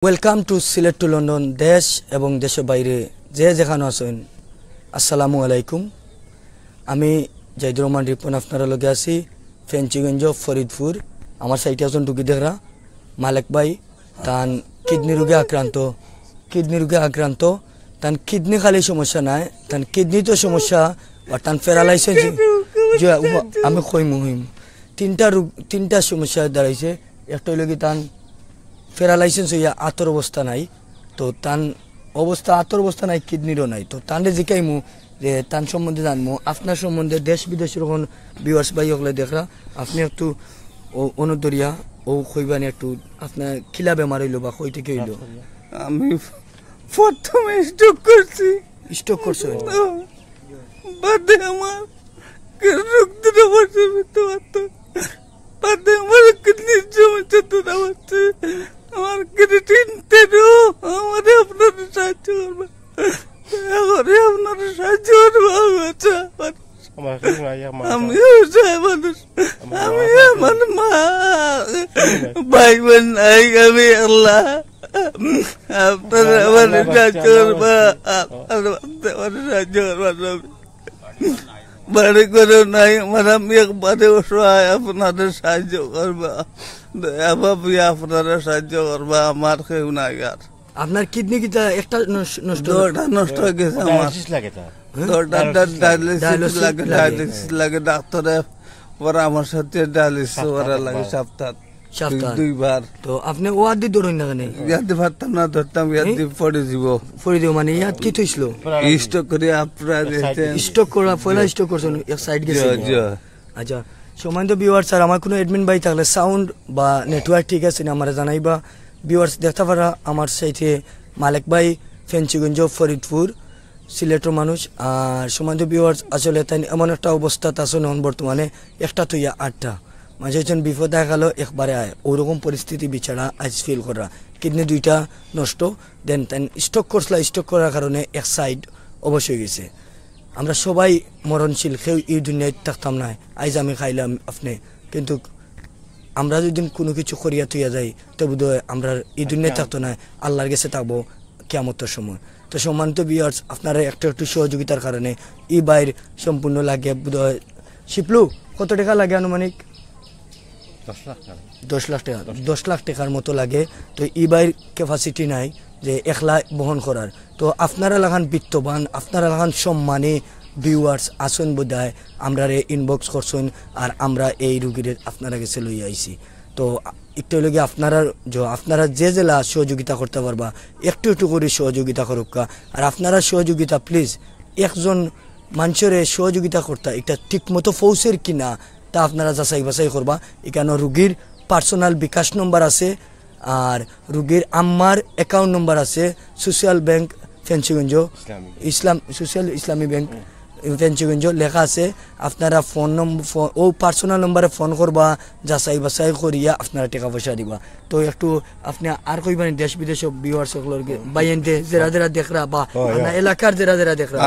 Welcome to Sylhet to London দেশ এবং দেশের বাইরে যে যেখানে আছেন আসসালামু আলাইকুম। আমি জাইদুর রহমান রিপন আপনারা লগে আছি ফেঞ্চিগঞ্জ ফরিদপুর। আমার সাইটে আছেন ঢুকি দেখরা মালিক ভাই তান কিডনি রোগে আক্রান্ত তান কিডনি খালি সমস্যা নাই, তান কিডনি তো সমস্যা আর তান প্যারালাইসিস যে আমি কইম তিনটা সমস্যা দাঁড়াইছে। একটা হইল কি তান প্যারালাইসিস হইয়া আতর অবস্থা নাই, তো তান আতর অবস্থা নাই, কিডনিরও নাই। তো তানরে জিকাইমু যে তান সম্বন্ধে জানমু, আপনার সম্বন্ধে দেশ বিদেশের কোন ভিউয়ার্স ভাই হলে দেখরা আপনি একটু অনুদরিয়া ও কইবানি একটু আপনার খিলা বেমার হইলো বা কই থেকে হইলো? আমি প্রথমে স্ট্রোক করছি বাদে আমার রক্ত বসে বাদে আমার কিডনির সমস্যা তো হচ্ছে, আমার কিডনিতেও আমার আপনাদের সাহায্য করবে, আপনাদের সাহায্য করবে। আমিও চাই মানুষ, আমি আমার মা ভাই বোন নাই, আমি আল্লাহ আপনারা আমাদের সাহায্য করবা, আমার সাহায্য করবা। বাড়ি করে নাই আমার, আমি একবারে অসহায়, আপনাদের সাহায্য করবা, আপনারা সাহায্য করবা, আমার কেউ নাই। আর আপনার কিডনি কিটা একটা নষ্ট হয়ে গেছে, আমার ডায়ালিসিস লাগে, ডাক্তারের পরামর্শ ডায়ালিসিস করা লাগে সপ্তাহ দুইবার। তো আপনি ওয়াদ দি ধরুন না কেন? ইয়াদ দি পারতাম না, ধরতাম ইয়াদ দি পড়ে দিব মানে ইয়াদ কি থইছিল? স্টক করে আপনারা স্টক করা পয়লা স্টক করছেন এক সাইড গেছে। আচ্ছা সম্মানিত ভিউয়ার্স, স্যার আমার কোনো অ্যাডমিন ভাই থাকলে সাউন্ড বা নেটওয়ার্ক ঠিক আছে না আমারে জানাইবা। ভিউয়ার্স দেখতে পারা আমার সাইটে মালিক ভাই ফেঞ্চিগঞ্জ ফরিদপুর সিলেটের মানুষ। আর সম্মানিত ভিউয়ার্স আসলে তাই এমন একটা অবস্থাত আছে নন বর্তমানে একটা তুইয়া 8টা মাঝে একজন বিপদ দেখা গেল একবারে আয়, ওরকম পরিস্থিতি বিচারা আজ ফিল করা। কিডনি 2টা নষ্ট, দেন তাই স্টক করছিল, স্টক করার কারণে এক সাইড অবশ্যই গেছে। আমরা সবাই মরণশীল, কেউ এই দুনিয়ায় থাকতাম না। আজ আমি খাইলাম আপনি, কিন্তু আমরা যদি কোনো কিছু করিয়া তুইয়া যাই তো বোধ হয় আমরা এই দুনিয়ায় থাকতো না, আল্লাহর কাছে থাকবো কিয়ামতের সময়। তো সম্মানিত ভিউয়ার্স, আপনারা একটু সহযোগিতার কারণে এই বাইর সম্পূর্ণ লাগে বোধ হয় শিপলু কত টাকা লাগে আনুমানিক? 10 লাখ টাকা, 10 লাখ টাকার মতো লাগে। তো এই বাইর ক্যাপাসিটি নাই যে একলা বহন করার। তো আপনারা লাগান বিত্তবান, আপনারা লাগান সম্মানে ভিউয়ার্স আসুন বোধহয় আমরা ইনবক্স করছেন, আর আমরা এই রুগীর আপনারা কাছে লই আইছি। তো একটু লগে আপনারা যে জেলা সহযোগিতা করতে পারবা একটু করে সহযোগিতা করুকা। আর আপনারা সহযোগিতা প্লিজ একজন মানুষের সহযোগিতা করতে এটা ঠিক মতো পৌঁছের কিনা তা আপনারা যাচাই বাছাই করবা। এখানে রুগীর পার্সোনাল বিকাশ নম্বর আছে, আর রুগীর আম্মার অ্যাকাউন্ট নম্বর আছে। সোশ্যাল ব্যাংক ফেঞ্চিগঞ্জ ইসলামী ব্যাংক ফেঞ্চিগঞ্জ লেখা আছে। আপনারা ফোন নম্বর ও পার্সোনাল নম্বরে ফোন করবা, যাচাই বাছাই করিয়া আপনারা টাকা পয়সা দিবা। তো একটু আপনি আর কইবেন দেশ বিদেশ ভিউয়ার্স সকলের বাইনতে যারা দেখরা বা এলাকার যারা দেখরা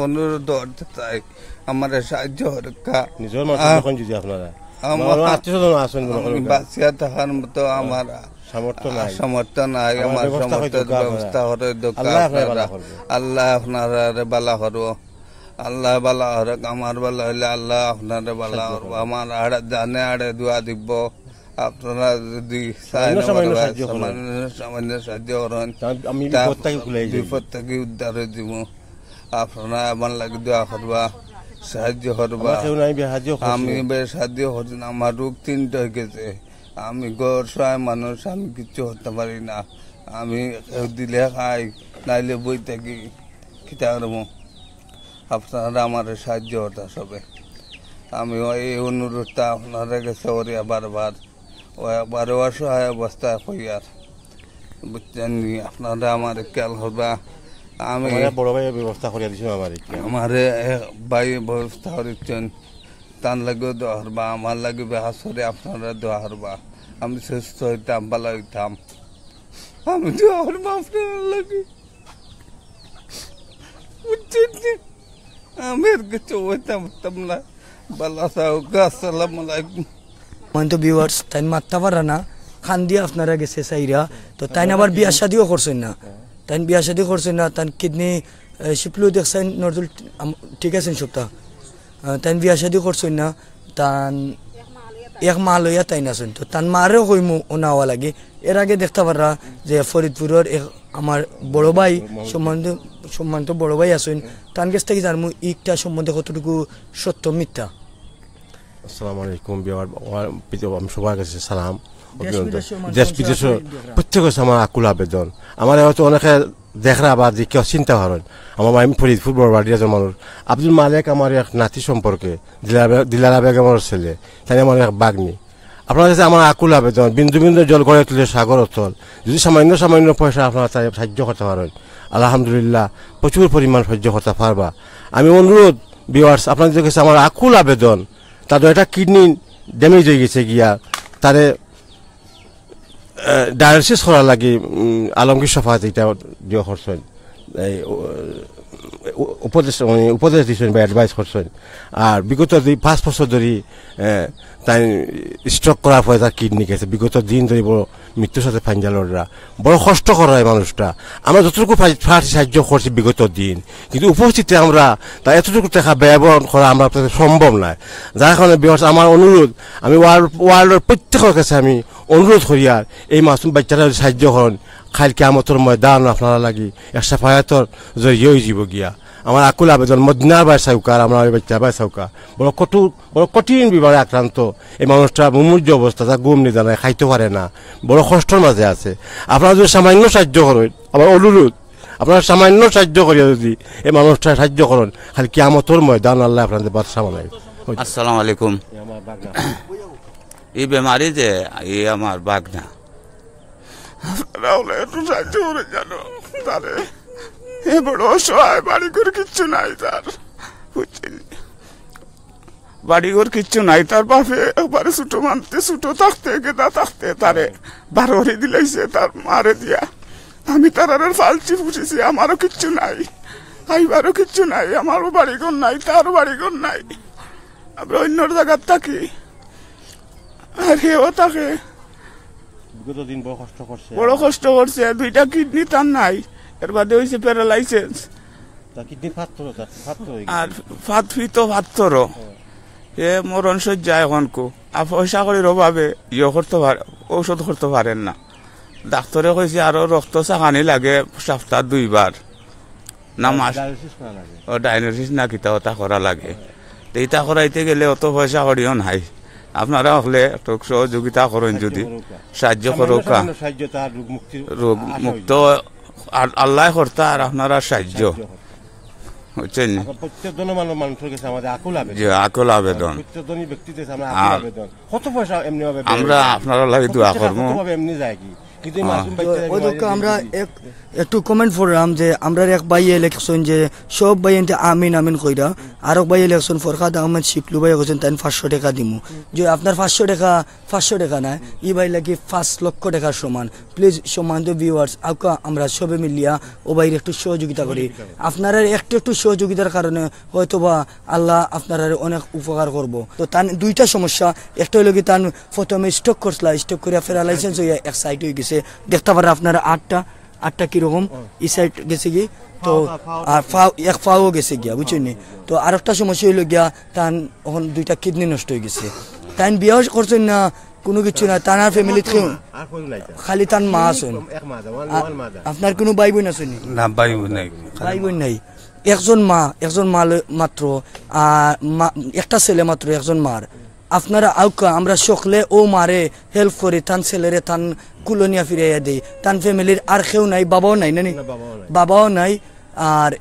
অনুরোধ চাই আমার সাহায্য হরকা। নিজের মানুষ যদি আপনারা আমার আত্মীয়স্বজন আসেন বাঁচিয়া থাকার মতো আমার সামর্থ্য নাই, আমার সামর্থ্যের ব্যবস্থা হরে আল্লাহ আপনারা বালা করবো, আল্লাহ বালা হরক। আমার বালা হইলে আল্লাহ আপনারে বালা করবো, আমার আড়ে জানে আড়ে দোয়া দিব। আপনারা যদি সামান্য সাহায্য করেন বিপদ থেকে উদ্ধার হয়ে দিব। আপনারা আমার লাগে দোয়া করবা, সাহায্য করবা। আমি সাহায্য করছি, আমার রোগ 3টা হয়ে গেছে, আমি গড়সায় মানুষ, আমি কিচ্ছু করতে পারি না। আমি দিলে খাই, নাইলে বই থাকি, খিতা করবো। আপনারা আমার সাহায্য হতা সবে। আমি এই অনুরোধটা আপনারা কাছে করি বারবার, একবারে অসহায় অবস্থায় হই। আর বুঝছেন, আপনারা আমার খেয়াল করবা। আমি বড় ভাই ব্যবস্থা করে দিচ্ছি, আমার ভাই ব্যবস্থা করেছেন, তার লাগে দোয়া করবা, আমার লাগে বেহাস করে আপনারা দোয়া করবা। আমি সুস্থ হইতাম, ভালো হইতাম, আমি দোয়া করবো আপনার লাগে। বুঝছেন, আমি আর কিছু হইতাম না। ভালো থাকুক, আসসালামু আলাইকুম। ভিউয়ার্স তাই মারতে পারে না, খান দিয়ে আপনারা গেছে সাইরা তো তাই আবার বিয়া শাদিও করছেন না তাই বিয়া শাদি করছেন না তান কিডনি শিপলু দেখছেন নজরুল ঠিক আছেন সপ্তাহ তাই বিয়া শাদি করছেন না তান এক মা লইয়া তাই নাচেন তো তান মারেও কইমু ওনাওয়া লাগে এর আগে দেখতে পাররা যে ফরিদপুরের আমার বড় ভাই সম্মানিত বড় ভাই আছেন তান কাছ থেকে জানমু ইকটা সম্বন্ধে কতটুকু সত্য মিথ্যা। আসসালামু আলাইকুম সবার কাছে সালাম। দেশ বিদেশের প্রত্যেক আমার আকুল আবেদন আমার হয়তো অনেকে দেখরা বা কেউ চিন্তা করেন আমার আমি ফরিদপুর বড়বাড়িয়া মানুষ আব্দুল মালিক আমার এক নাতি সম্পর্কে দিলারা বেগমের ছেলে তাই আমার এক বাগ্নি। আপনার কাছে আমার আকুল আবেদন বিন্দু বিন্দু জল গড়ে তুলে সাগর অতল যদি সামান্য সামান্য পয়সা আপনারা তাই সাহায্য করতে পারেন আলহামদুলিল্লাহ প্রচুর পরিমাণ সাহায্য করতে পারবা। আমি অনুরোধ ভিউয়ার্স আপনাদের কাছে আমার আকুল আবেদন তাদের একটা কিডনি ড্যামেজ হয়ে গেছে গিয়া তারে ডায়ালিসিস করার লাগে আলমগীর সফাত এটা দিয়ে করছেন উপদেশ দিচ্ছেন বা অ্যাডভাইস করছেন। আর বিগত 5 বছর ধরে তাই স্ট্রোক করার পরে তার কিডনি গেছে বিগত দিন ধরে বড় মৃত্যুর সাথে ফাইঞ্জালরা বড় কষ্ট করা হয় মানুষটা। আমরা যতটুকু সাহায্য করছি বিগত দিন কিন্তু উপস্থিতি আমরা তা এতটুকু টাকা ব্যবহার করা আমরা সম্ভব নয়। যার কারণে আমার অনুরোধ আমি ওয়ার্ল্ডের প্রত্যেকের কাছে আমি অনুরোধ করি আর এই মাসুম বাচ্চারা সাহায্য করেন খাইল কেয়ামতের ময়দান আপনারা লাগি এক সাফায়াতর জড়িয়ে হয়ে যাব গিয়া আমার আকুল আবেদন মদিনার বাই সাউকার আমরা বাচ্চা বাই সাউকার বড় কঠিন বিভাগে আক্রান্ত এই মানুষটা মুমূর্য অবস্থা যা ঘুম নিয়ে জানায় খাইতে পারে না বড় কষ্টের মাঝে আছে। আপনারা যদি সামান্য সাহায্য করেন আমার অনুরোধ আপনারা সামান্য সাহায্য করিয়া যদি এই মানুষটা সাহায্য করেন খালি কেয়ামতের ময়দান আল্লাহ আপনাদের বাদশা বানাই। আসসালামু আলাইকুম। এই বেমারি যে এই আমার বাগনা আপনারা একটু সাহায্য করে জানো তারে এ বড় অসহায় বাড়িঘর কিচ্ছু নাই তার বুঝছেন বাড়িঘর কিচ্ছু নাই তার বাপে একবারে ছোটো মানতে ছোটো থাকতে গেদা থাকতে তারে বারোয়ারি দিলাইছে তার মারে দিয়া আমি তার আর ফালছি ফুসেছি আমারও কিচ্ছু নাই আইবারও কিচ্ছু নাই আমারও বাড়িঘর নাই তারও বাড়িঘর নাই আমরা অন্য জায়গার থাকি আর হেও থাকে বড় কষ্ট করছে 2টা কিডনি তার নাই এর বাদে হয়েছে প্যারালাইসিস আর ফাত্তর এ মরণ সজ্জা এখন পয়সা করির অভাবে ইয়ে করতে পারে ঔষধ করতে পারেন না। ডাক্তারে কইছে আরো রক্ত চাকানি লাগে সপ্তাহ 2 বার না মাস ডায়ালিসিস না কিতা ওটা করা লাগে এইটা করাইতে গেলে অত পয়সা করিও নাই। আপনারা হলে একটু সহযোগিতা করেন যদি সাহায্য করুক রোগ মুক্ত আল্লাহ করতে আর আপনারা সাহায্য বুঝছেন আকুল আবেদন আমরা আপনারা লাগে দোয়া করবো। আমরা একটু কমেন্ট করলাম যে আমরা এক ভাই ইলেকশন যে সব ভাই আমিন আমিন কইরা আর এক ভাই ইলেকশন ফরকাদ আহমেদ শিপলু ভাই বলছেন তাই 500 টাকা দিমু যে আপনার 500 টাকা নাই ই ভাই লাগি 5 লক্ষ টাকার সমান। প্লিজ সম্মানিত ভিউয়ার্স আউকা আমরা সবে মিলিয়া ও ভাইয়ের একটু সহযোগিতা করি আপনারা একটু সহযোগিতার কারণে হয়তোবা আল্লাহ আপনারা অনেক উপকার করব। তো তার 2টা সমস্যা একটা হলো কি তার প্রথমে স্টক করছিল স্টক করে প্যারালাইসিস হয়ে এক সাইড হয়ে গেছে দেখতে পারেন আপনারা 8টা কিরকম এই সাইড গেছে কি তো আর এক পাও গেছে গিয়া বুঝছেন। তো আরেকটা সমস্যা হইল গিয়া তান এখন 2টা কিডনি নষ্ট হয়ে গেছে তাই বিয়া করছেন না কোনো কিছু না তার ফ্যামিলি খালি তার মা আছেন আপনার কোনো ভাই বোন আছেন না ভাই বোন নাই একজন মা মাত্র একটা ছেলে মাত্র একজন মার আপনারা আউকা আমরা সকলে ও মারে হেল্প করি তান ছেলেরে তান কুলনিয়া ফিরাইয়া দেই তান ফ্যামিলির আর কেউ নাই বাবাও নাই নানি বাবাও নাই আর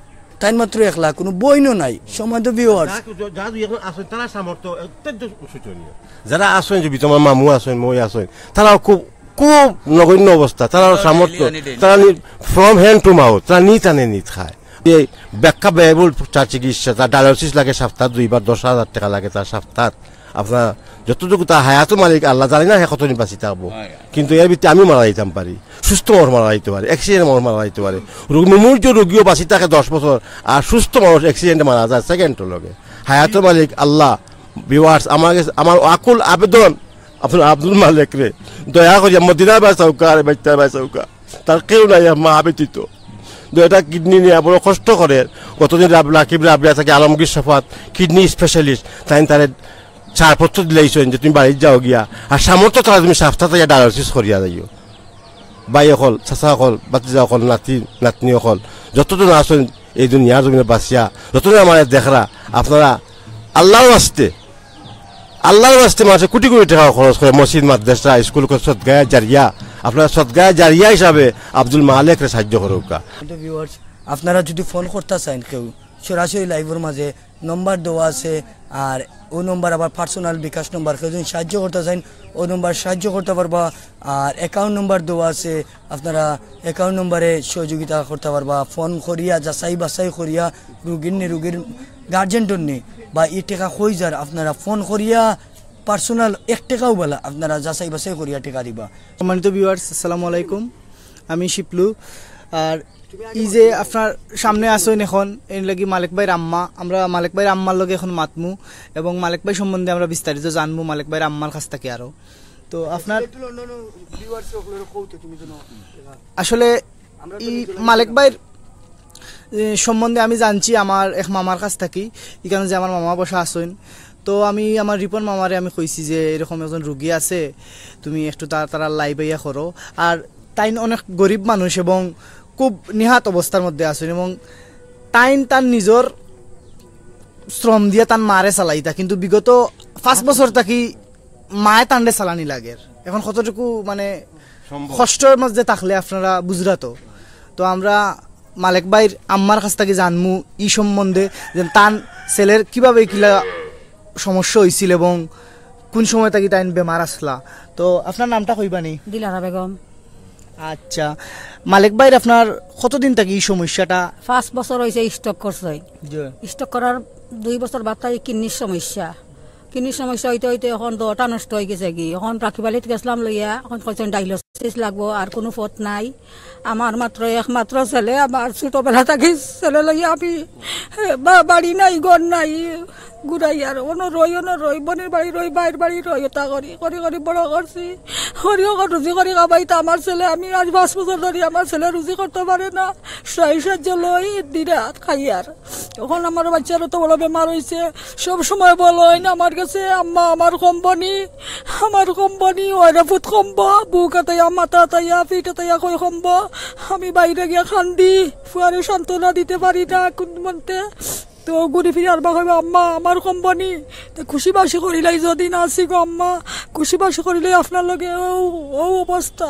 তাই মাত্র একলা কোনো বইনও নাই সমাজ ভিউয়ার্স যারা আছেন যদি তোমার মামু আছেন মই আছেন তারা খুব নগণ্য অবস্থা তারা সামর্থ্য তারা ফ্রম হ্যান্ড টু মাউথ তারা টানে খায় এই ব্যাখ্যা ব্যয়বহুল তার চিকিৎসা তার ডায়ালিসিস লাগে সপ্তাহ 2 বার 10,000 টাকা লাগে তার সপ্তাহ আপনার যতটুকু তার হায়াতো মালিক আল্লাহ জানি না কত দিন বাঁচি থাকবো কিন্তু এর ভিত্তি আমি মারা যেতাম পারি সুস্থ মানুষ মারা যেতে পারে অ্যাক্সিডেন্ট মানুষ মারা যেতে পারে মুমূর্য রোগীও বাঁচি থাকে 10 বছর আর সুস্থ মানুষ অ্যাক্সিডেন্টে মারা যায় সেকেন্ডের লগে হায়াতো মালিক আল্লাহ ভিউয়ার্স আমার আকুল আবেদন আপনার আব্দুল মালিক রে দয়া করিয়া মদিনা বাঁচাউকা আর বাচ্চা বাঁচাউকা, তার কেউ নাই মা ব্যতীত। দুইটা কিডনি নিয়ে বড় কষ্ট করে। গতদিন রাকিব রাবিয়া থাকে আলমগীর শফাত কিডনি স্পেশালিস্ট, তাই তারে ছাড়পত্র দিলাইছেন যে তুমি বাড়ির যাও গিয়া, আর সামর্থ্য তারা তুমি সাফতা তাইয়া ডায়ালিসিস করিয়া যাইও। বাই অকল চাচা অকল বাতিজা অকল নাতি নাতনি অকল যতজন আছেন এই দুনিয়ার জমিনে বাঁচিয়া, যতজন আমার দেখরা, আপনারা আল্লাহর বাস্তে মানুষের কোটি কোটি টাকা খরচ করে মসজিদ মাদ্রাসা স্কুল সদগায়া জারিয়া, আপনারা সদগায়া জারিয়া হিসাবে আব্দুল মালিকরে সাহায্য করুকা। আপনারা যদি ফোন করতে চান কেউ সরাসরি লাইভের মাঝে নম্বর দেওয়া আছে, আর ও নম্বর আবার পার্সোনাল বিকাশ নম্বর, কেউ যদি সাহায্য করতে চান ও নম্বর সাহায্য করতে পারবা। আর অ্যাকাউন্ট নম্বর দেওয়া আছে, আপনারা অ্যাকাউন্ট নম্বরে সহযোগিতা করতে পারবা। ফোন করিয়া যাচাই বাছাই করিয়া রুগীর গার্জেন্টর নেই বা এই টাকা হয়ে যার, আপনারা ফোন করিয়া পার্সোনাল 1 টাকাও বলা আপনারা যাচাই বাছাই করিয়া টাকা দিবা। সম্মানিত ভিউয়ার্স, আসসালামু আলাইকুম, আমি শিপলু। আর এই যে আপনার সামনে আসেন এখন এর লাগি মালিক ভাইয়ের আম্মা, আমরা মালিক ভাইয়ের আম্মার লগে এখন মাতমু এবং মালিক ভাই সম্বন্ধে আমরা বিস্তারিত জানবো মালিক ভাইয়ের আম্মার কাছ থেকে। আরো তো আপনার আসলে এই মালিক ভাইয়ের সম্বন্ধে আমি জানছি আমার এক মামার কাছ থাকি, এখানে যে আমার মামা বসা আসেন। তো আমি আমার রিপন মামারে আমি কইছি যে এরকম একজন রুগী আছে, তুমি একটু তারা লাইভ ইয়া করো। আর তাই অনেক গরিব মানুষ এবং খুব নিহাত অবস্থার মধ্যে আছেন, এবং তার নিজের শ্রম দিয়ে তার মারে চালাইতা, কিন্তু বিগত 5 বছর থাকি মায়ে তান্ডে চালানি লাগে। এখন কতটুকু মানে কষ্টের মধ্যে থাকলে আপনারা বুঝরা। তো আমরা মালিক ভাইয়ের আম্মার কাছ থেকে জানমু এই সম্বন্ধে, যে তার ছেলের কিভাবে কিলা সমস্যা হয়েছিল এবং কোন সময় থাকি তাই বেমার আসলা। তো আপনার নামটা কইবানি? দিলারা বেগম। আচ্ছা, মালিক ভাইয়ের আপনার কতদিন থাকি এই সমস্যাটা? 5 বছর হয়েছে স্টক করছে। স্টক করার 2 বছর বাদ তাই কিডনির সমস্যা হইতে হইতে এখন 2টা নষ্ট হয়ে গেছে কি। এখন রাখিবালিত গেছিলাম লইয়া, এখন কয়েকজন ডায়ালিসিস লাগবো, আর কোনো পথ নাই। আমার একমাত্র ছেলে, আমার ছোটবেলা থাকি ছেলে লইয়া আমি বাড়ি নাই ঘর নাই ঘুরাই, আর রই বোনের বাড়ি রই, বাইরের বাড়ি রই, ওটা করি বড় করছি। রুজি করি খাবাইতে আমার ছেলে, আমি আজ 5 বছর ধরে আমার ছেলে রুজি করতে পারে না, সাহায্য লই দিরাত খাই। আর এখন আমার বাচ্চার তো বড় বেমার হয়েছে, সব সময় বলেন আমার কাছে, আম্মা আমার কোম্পানি ওরা ফুট কমব, বুকা তাইয়া মাথা তাইয়া পিঠা তাইয়া কই কমব। আমি বাইরে গিয়া খান্দি, ফুয়ারে সান্ত্বনা দিতে পারি না কোন মনতে। তো ঘুরে ফিরে আর বাকি আম্মা আমার কোম্পানি, তো খুশিবাসী করিলাই যদি না আসি গো আম্মা, খুশিবাসী করিলে আপনার লগে ও অবস্থা।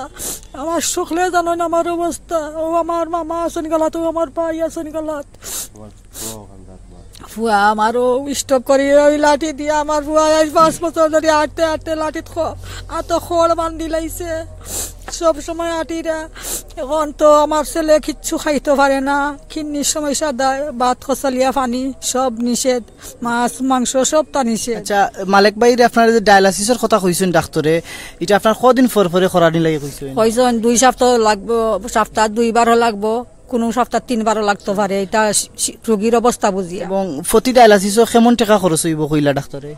আমার সকলে জানেন আমার অবস্থা। ও আমার মামা আসেন গেলাত, ও আমার ভাই আসেন গেলাত। ফুয়া আমারও স্টপ করি ওই লাঠি দিয়ে, আমার ফুয়া 5 বছর ধরে আটতে লাঠিত খড় বান্ধি লাইছে সব সময় আটিরা। এখন তো আমার ছেলে কিচ্ছু খাইতে পারে না, কিডনির সমস্যা দেয়, ভাত খসালিয়া পানি সব নিষেধ, মাছ মাংস সব তা নিষেধ। আচ্ছা মালিক ভাই, আপনার যে ডায়ালিসিসের কথা কইছেন ডাক্তারে, এটা আপনার কদিন পরে করানি লাগে কইছেন? 2 সপ্তাহ লাগবো, সপ্তাহ 2 বারও লাগবো, কোন সপ্তাহ 3 বারও লাগতে পারে, এটা রোগীর অবস্থা বুঝিয়ে। এবং প্রতি ডায়ালিসিসও কেমন টাকা খরচ হইব কইলা ডাক্তারে?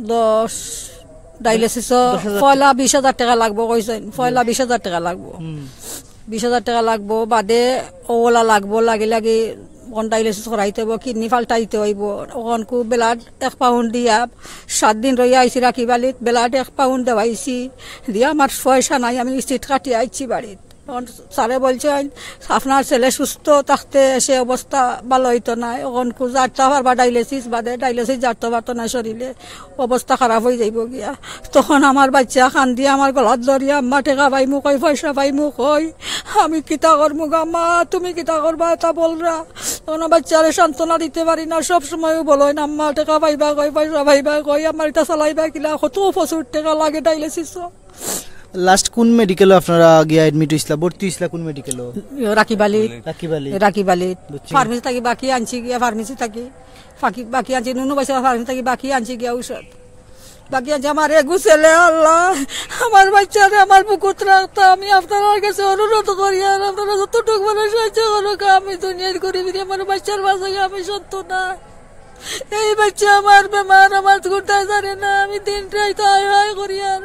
10 ডায়ালিসিস পয়লা 20,000 টাকা লাগবো কইছেন, পয়লা 20,000 টাকা লাগবো, 20,000 টাকা লাগবো, বাদে ওলা লাগবো, লাগি ডায়ালিসিস করাইতে হইব, কিডনি ফাল্টাইতে হইব। ওখান বেলাড 1 পাউন্ড দিয়া 7 দিন রইয়া আইসি রাখিবালিত, বেলাড 1 পাউন্ড দেওয়াইছি দিয়া, আমার পয়সা নাই, আমি সিট কাটিয়ে আইছি বাড়িত। স্যারে বলছেন আপনার ছেলে সুস্থ থাকতে সে অবস্থা ভালো হইতো না, এখন জারতে পারবা ডায়ালিসিস বাদে, ডায়ালিসিস জারতে পারতো না, শরীরে অবস্থা খারাপ হয়ে যাইব গিয়া। তখন আমার বাচ্চা কান্দি আমার গলাত ধরিয়া, আম্মা টেকা পাইমু কই, পয়সা পাইমু কই, আমি কিতা করমু আম্মা, তুমি কিতা করবা তা বলরা। তখন বাচ্চারে সান্ত্বনা দিতে পারি না, সবসময় বলেন আম্মা টেকা পাইবা কই, পয়সা পাইবা কই, আমার এটা চালাইবা কিলা, কত প্রচুর টাকা লাগে ডায়ালিসিস। লাস্ট কোন মেডিকেল আপনারা গিয়া এডমিট হইছিলা, ভর্তি হইছিলা কোন মেডিকেল? রাখিবালি। ফার্মেসি থাকি বাকি আনছি গিয়া, ফার্মেসি থাকি বাকি আনছি, নুনু পয়সা ফার্মেসি থাকি বাকি আনছি গিয়া ঔষধ বাকি আনছি। আমার এগু ছেলে আল্লাহ, আমার বাচ্চারে আমার বুকুত রাখতো, আমি আপনার কাছে অনুরোধ করি, আর আপনারা যতটুকু মানে সাহায্য করো, আমি দুনিয়ার করি আমার বাচ্চার বাসায় আমি সত্য না। এই বাচ্চা আমার বেমার, আমার ঘুরতে জানে না, আমি দিনটাই তো আয় করি আর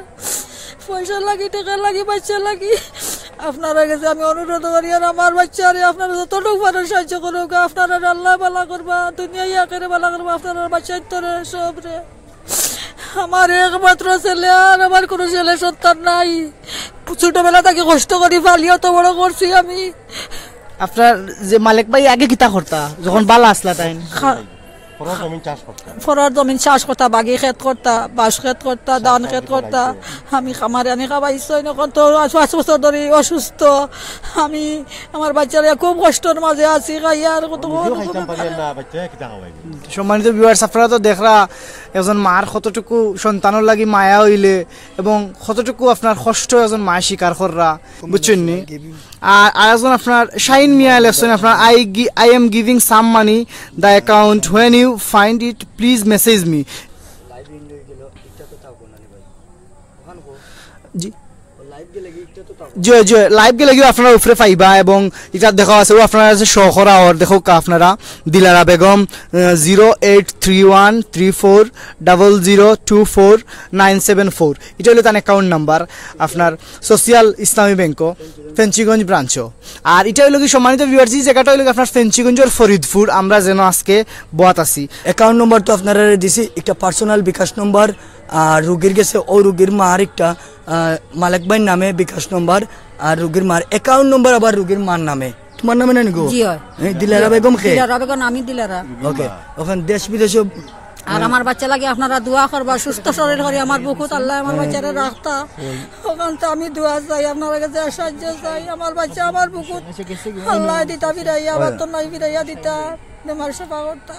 পয়সা লাগি, টাকা লাগি, বাচ্চা লাগি। আপনারা কাছে আমি অনুরোধ করি আর আমার বাচ্চারে আপনারা যতটুকু পারেন সাহায্য করুক, আপনারা আল্লাহ বালা করবা, দুনিয়ায় আখেরে বালা করবা, আপনারা বাচ্চার তোরে সব রে। আমার একমাত্র ছেলে আর আমার কোনো ছেলে সন্তান নাই। ছোটবেলা থেকে কষ্ট করি পালিও তো বড় করছি আমি। আপনার যে মালিক ভাই আগে কিতা করতা যখন বালা আসলা তাই? ফরার জমিন চাষ করতা, বাগি খেত করতা, বাঁশ খেত করতা, ধান খেত করতা। আমি খামারে আনি খাবাইছি, এখন তো 5 বছর ধরে অসুস্থ আমি। আমার বাচ্চারা খুব কষ্টের মাঝে আছি, খাইয়ার কত। সম্মানিত ভিউয়ার্স, আপনারা তো দেখরা একজন মার কতটুকু সন্তানের লাগি মায়া হইলে এবং কতটুকু আপনার কষ্ট একজন মা স্বীকার কররা, বুঝছেন নি? আর একজন আপনার শাইন মিয়া লেখছেন আপনার I am giving some money the account, when you find it please message me. জি লাইভ গেলে আপনারা উপরে পাইবা এবং এটা দেখা আছে আপনারা শো করা ওর দেখো আপনারা দিলারা বেগম 0831340024 এটা হলো তার অ্যাকাউন্ট নাম্বার আপনার সোশিয়াল ইসলামী ব্যাংকও ফেঞ্চিগঞ্জ ব্রাঞ্চও। আর এটা হলো কি সম্মানিত ভিউয়ার্স, জায়গাটা হলো আপনার ফেঞ্চিগঞ্জের ফরিদপুর, আমরা যেন আজকে বয়াত আছি। অ্যাকাউন্ট নম্বর তো আপনারা দিছি, একটা পার্সোনাল বিকাশ নম্বর, আর রুগীর গেছে ও রুগীর মার একটা মালিক ভাইয়ের নামে বিকাশ নম্বর, আর রুগীর মার অ্যাকাউন্ট নম্বর আবার রুগীর মার নামে। তোমার নামে না নিগো? জি হয়। দিলারা বেগম খে? দিলারা বেগম, আমি দিলারা। ওকে, ওখানে দেশ বিদেশে। আর আমার বাচ্চা লাগে আপনারা দোয়া করবা, সুস্থ শরীর করে আমার বুকুত আল্লাহ আমার বাচ্চারে রাখতা। ওখান তো আমি দোয়া চাই, আপনার কাছে সাহায্য চাই। আমার বাচ্চা আমার বুকুত আল্লাহ দিতা ফিরাইয়া, আবার তো নাই ফিরাইয়া দিতা, বেমার সেবা করতা।